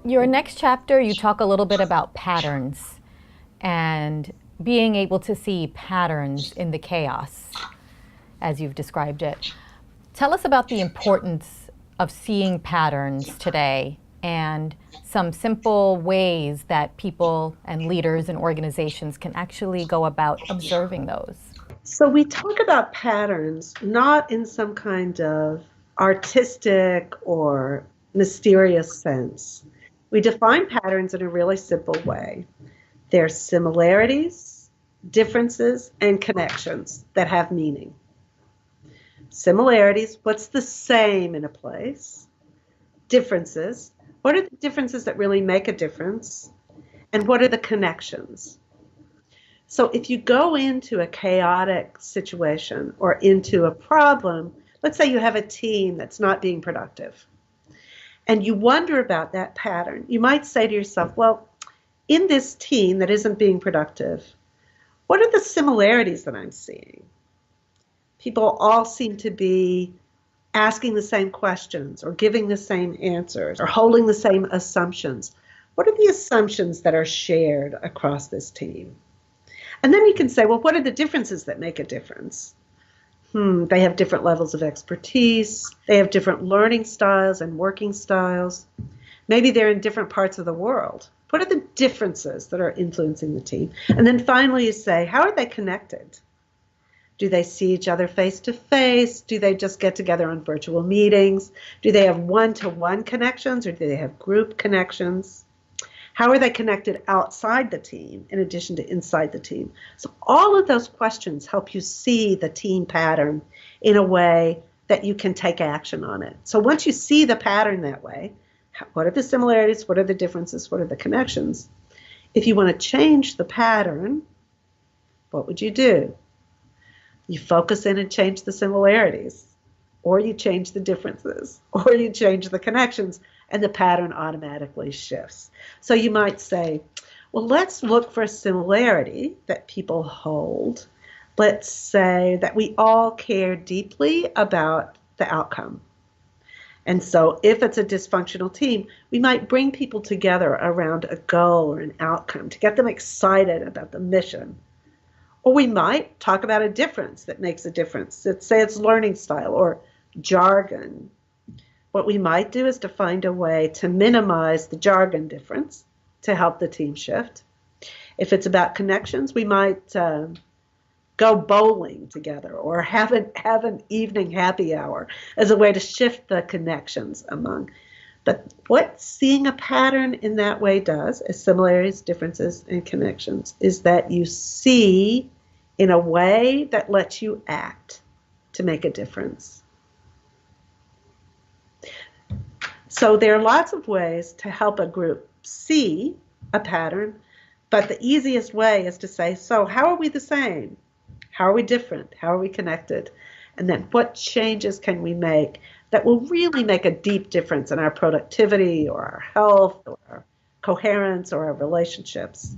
Your next chapter, you talk a little bit about patterns and being able to see patterns in the chaos, as you've described it. Tell us about the importance of seeing patterns today and some simple ways that people and leaders and organizations can actually go about observing those. So we talk about patterns not in some kind of artistic or mysterious sense. We define patterns in a really simple way. They're similarities, differences, and connections that have meaning. Similarities, what's the same in a place? Differences, what are the differences that really make a difference? And what are the connections? So if you go into a chaotic situation or into a problem, let's say you have a team that's not being productive, and you wonder about that pattern, you might say to yourself, well, in this team that isn't being productive, what are the similarities that I'm seeing? People all seem to be asking the same questions or giving the same answers or holding the same assumptions. What are the assumptions that are shared across this team? And then you can say, well, what are the differences that make a difference? They have different levels of expertise. They have different learning styles and working styles. Maybe they're in different parts of the world. What are the differences that are influencing the team? And then finally you say, how are they connected? Do they see each other face to face? Do they just get together on virtual meetings? Do they have one-to-one connections or do they have group connections? How are they connected outside the team in addition to inside the team? So all of those questions help you see the team pattern in a way that you can take action on it. So once you see the pattern that way, what are the similarities? What are the differences? What are the connections? If you want to change the pattern, what would you do? You focus in and change the similarities, or you change the differences, or you change the connections, and the pattern automatically shifts. So you might say, well, let's look for a similarity that people hold. Let's say that we all care deeply about the outcome. And so if it's a dysfunctional team, we might bring people together around a goal or an outcome to get them excited about the mission. Or we might talk about a difference that makes a difference. Let's say it's learning style or jargon. What we might do is to find a way to minimize the jargon difference to help the team shift. If it's about connections, we might go bowling together or have an evening happy hour as a way to shift the connections among. But what seeing a pattern in that way does, as similarities, differences, and connections, is that you see in a way that lets you act to make a difference. So there are lots of ways to help a group see a pattern, but the easiest way is to say, so how are we the same? How are we different? How are we connected? And then what changes can we make that will really make a deep difference in our productivity or our health or our coherence or our relationships?